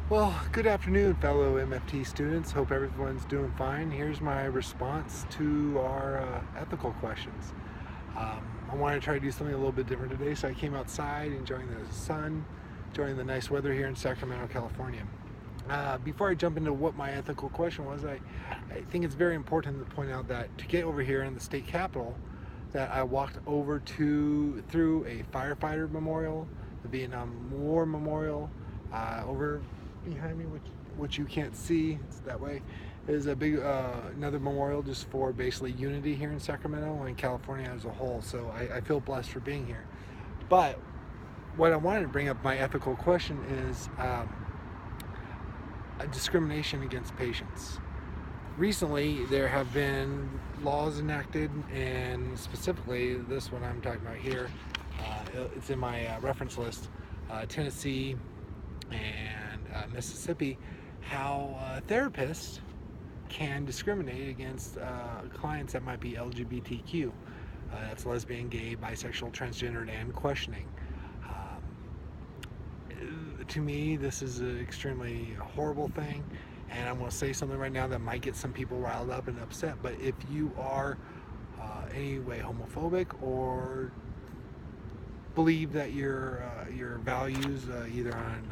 Well, good afternoon, fellow MFT students. Hope everyone's doing fine. Here's my response to our ethical questions. I wanted to try to do something a little bit different today, so I came outside enjoying the sun, enjoying the nice weather here in Sacramento, California. Before I jump into what my ethical question was, I think it's very important to point out that to get over here in the state capitol, that I walked over through a firefighter memorial, the Vietnam War memorial, over behind me, which you can't see, it's that way, is a big another memorial just for basically unity here in Sacramento and California as a whole. So I feel blessed for being here. But what I wanted to bring up, my ethical question is a discrimination against patients. Recently, there have been laws enacted, and specifically this one I'm talking about here, it's in my reference list, Tennessee and Mississippi, how therapists can discriminate against clients that might be LGBTQ. That's lesbian, gay, bisexual, transgendered, and questioning. To me, this is an extremely horrible thing, and I'm going to say something right now that might get some people riled up and upset, but if you are any way homophobic or believe that your values, either on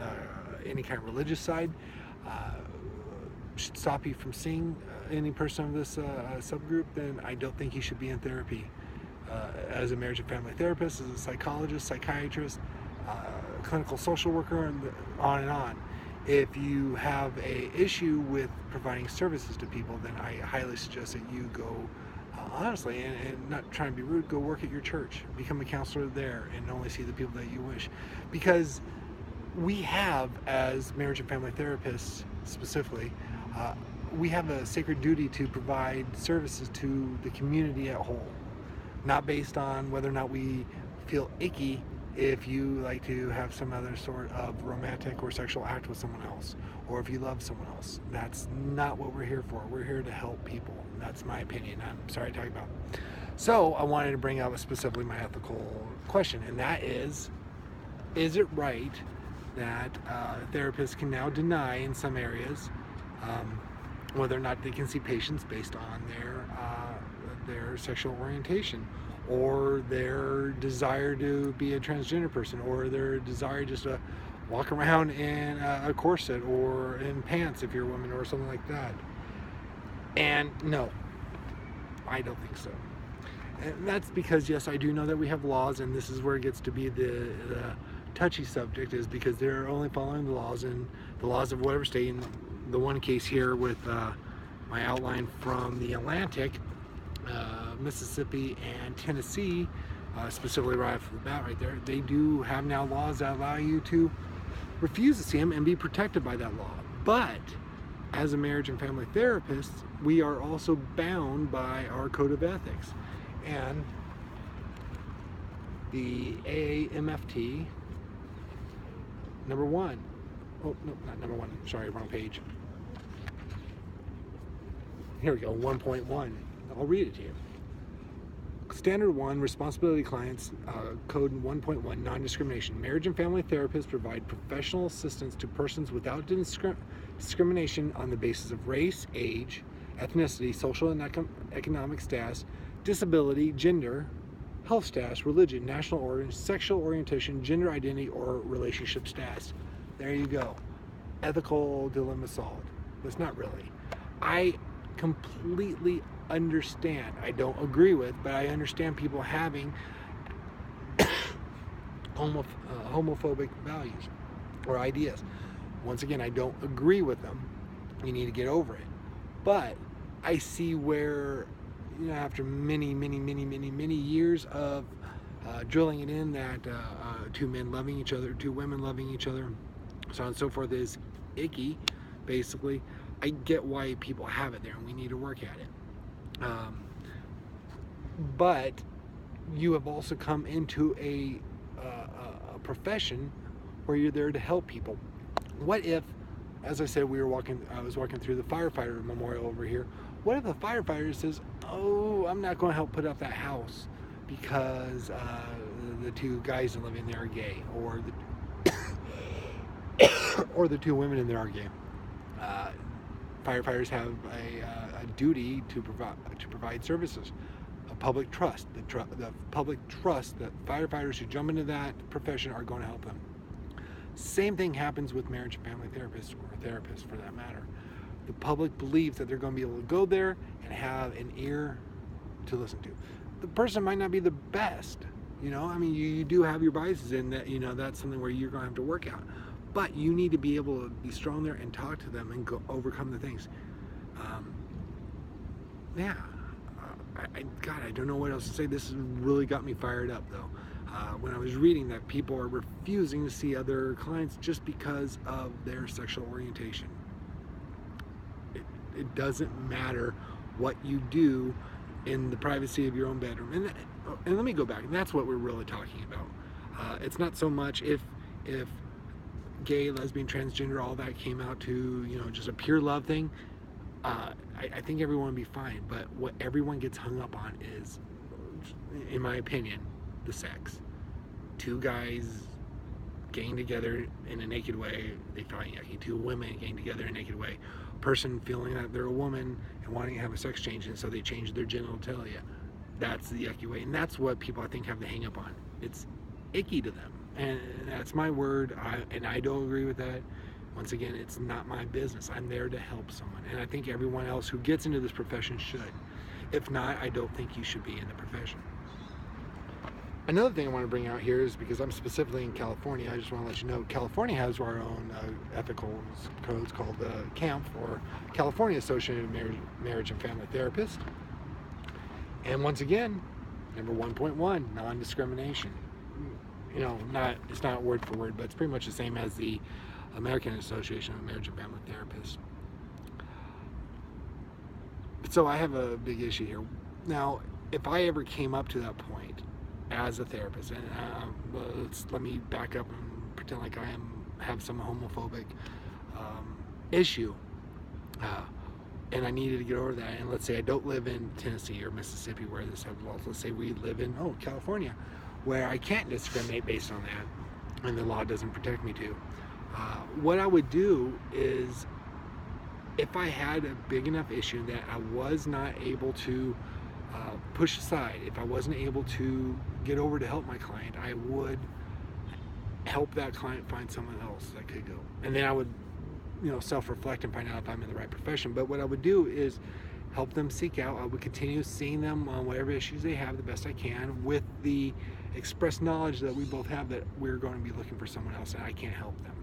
any kind of religious side, should stop you from seeing any person of this subgroup, then I don't think you should be in therapy. As a marriage and family therapist, as a psychologist, psychiatrist, clinical social worker, and on and on. If you have a issue with providing services to people, then I highly suggest that you go, honestly, and not trying to be rude, go work at your church, become a counselor there, and only see the people that you wish. Because we have, as marriage and family therapists specifically, we have a sacred duty to provide services to the community at whole, not based on whether or not we feel icky if you like to have some other sort of romantic or sexual act with someone else, or if you love someone else. That's not what we're here for. We're here to help people. That's my opinion. I'm sorry to talk about. So I wanted to bring up specifically my ethical question, and that is it right that therapists can now deny in some areas whether or not they can see patients based on their sexual orientation, or their desire to be a transgender person, or their desire just to walk around in a corset or in pants if you're a woman, or something like that? And no, I don't think so. And that's because, yes, I do know that we have laws, and this is where it gets to be the touchy subject, is because they're only following the laws of whatever state. In the one case here with my outline from the Atlantic, Mississippi and Tennessee, specifically right off the bat right there, they do have now laws that allow you to refuse to see them and be protected by that law. But as a marriage and family therapist, we are also bound by our code of ethics. And the AAMFT number one, oh no, not number one, sorry, wrong page. Here we go, 1.1. I'll read it to you. Standard 1, Responsibility Clients, Code 1.1, Non-Discrimination. Marriage and family therapists provide professional assistance to persons without discrimination on the basis of race, age, ethnicity, social and economic status, disability, gender, health status, religion, national origin, sexual orientation, gender identity, or relationship status. There you go. Ethical dilemma solved. That's not really. I completely understand. I don't agree with, but I understand people having homophobic values or ideas. Once again, I don't agree with them. You need to get over it. But I see where, after many years of drilling it in that two men loving each other, two women loving each other, so on and so forth, is icky, basically. I get why people have it there, and we need to work at it. But you have also come into a profession where you're there to help people. What if, as I said, I was walking through the firefighter memorial over here. What if the firefighter says, "Oh, I'm not going to help put up that house because the two guys that live in there are gay," or the or the two women in there are gay. Firefighters have a duty to provide services, a public trust. The public trust that firefighters who jump into that profession are going to help them. Same thing happens with marriage and family therapists, or therapists for that matter. The public believes that they're going to be able to go there and have an ear to listen to. The person might not be the best, you know. I mean, you do have your biases in that, you know, that's something where you're going to have to work out. But you need to be able to be strong there and talk to them and go overcome the things. God, I don't know what else to say. This has really got me fired up, though. When I was reading that people are refusing to see other clients just because of their sexual orientation. It doesn't matter what you do in the privacy of your own bedroom. And let me go back. That's what we're really talking about. It's not so much if gay, lesbian, transgender, all that came out to, you know, just a pure love thing. I think everyone would be fine. But what everyone gets hung up on is, in my opinion, the sex. Two guys getting together in a naked way, they find yucky. Two women getting together in a naked way. A person feeling that they're a woman and wanting to have a sex change, and so they change their genitalia. That's the yucky way. And that's what people, I think, have the hang up on. It's icky to them. And that's my word, and I don't agree with that. Once again, it's not my business. I'm there to help someone. And I think everyone else who gets into this profession should. If not, I don't think you should be in the profession. Another thing I want to bring out here is, because I'm specifically in California, I just want to let you know, California has our own ethical codes called CAMP, or California Associated Marriage and Family Therapists. And once again, number 1.1, non-discrimination. You know, it's not word for word, but it's pretty much the same as the American Association of Marriage and Family Therapists. So I have a big issue here. Now, if I ever came up to that point as a therapist, and let me back up and pretend like I have some homophobic issue, and I needed to get over that, and let's say I don't live in Tennessee or Mississippi where this happens. Let's say we live in California, where I can't discriminate based on that, and the law doesn't protect me to. What I would do is, if I had a big enough issue that I was not able to push aside, if I wasn't able to get over to help my client, I would help that client find someone else that could go. And then I would, you know, self-reflect and find out if I'm in the right profession. But what I would do is help them seek out. I would continue seeing them on whatever issues they have the best I can, with the express knowledge that we both have that we're going to be looking for someone else and I can't help them.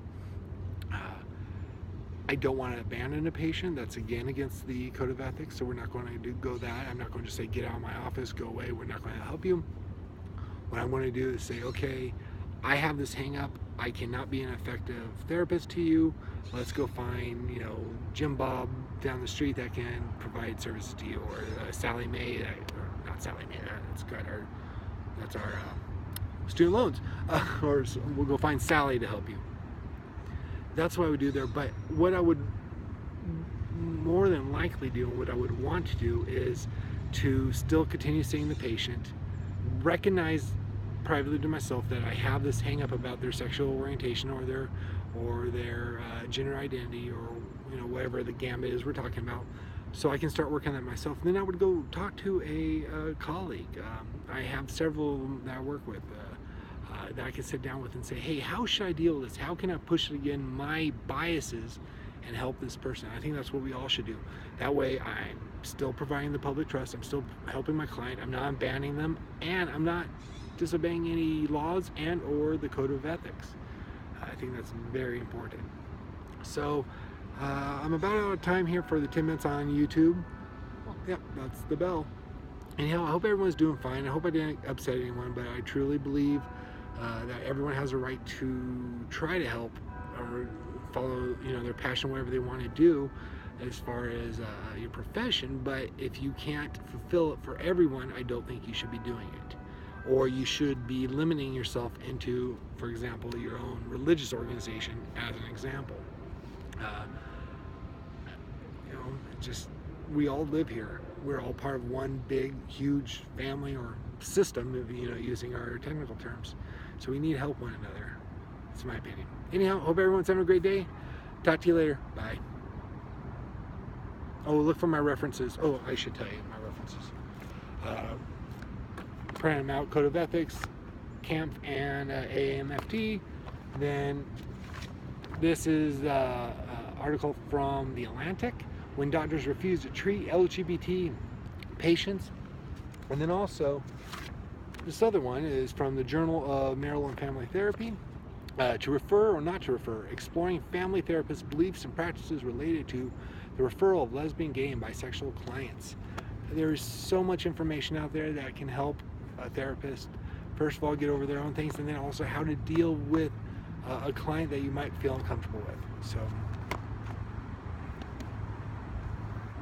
I don't want to abandon a patient. That's again against the code of ethics, so we're not going to go that. I'm not going to say, get out of my office, go away, we're not going to help you. What I'm going to do is say, okay, I have this hang up, I cannot be an effective therapist to you. Let's go find, you know, Jim Bob down the street that can provide services to you, or Sally Mae, or not Sally Mae, that's our student loans, or we'll go find Sally to help you. That's what I would do there. But what I would more than likely do, what I would want to do, is to still continue seeing the patient, recognize privately to myself that I have this hang up about their sexual orientation or their gender identity, or, you know, whatever the gambit is we're talking about, so I can start working on that myself. And then I would go talk to a colleague. I have several that I work with that I can sit down with and say, hey, how should I deal with this? How can I push it again, my biases, and help this person? I think that's what we all should do. That way I'm still providing the public trust, I'm still helping my client, I'm not abandoning them, and I'm not disobeying any laws and or the code of ethics. I think that's very important. So I'm about out of time here for the 10 minutes on YouTube. Yep, that's the bell. Anyhow, I hope everyone's doing fine. I hope I didn't upset anyone, but I truly believe that everyone has a right to try to help or follow, you know, their passion, whatever they want to do as far as your profession. But if you can't fulfill it for everyone, I don't think you should be doing it. Or you should be limiting yourself into, for example, your own religious organization as an example. You know, just, we all live here. We're all part of one big, huge family or system, you know, using our technical terms. So we need help one another. That's my opinion. Anyhow, hope everyone's having a great day. Talk to you later. Bye. Oh, look for my references. Oh, I should tell you my references. Print them out, Code of Ethics, CAMP, and AMFT. Then this is an article from The Atlantic, when doctors refuse to treat LGBT patients. And then also, this other one is from the Journal of Marital and Family Therapy. To refer or not to refer, exploring family therapists' beliefs and practices related to the referral of lesbian, gay, and bisexual clients. There is so much information out there that can help a therapist, first of all, get over their own things, and then also how to deal with a client that you might feel uncomfortable with. So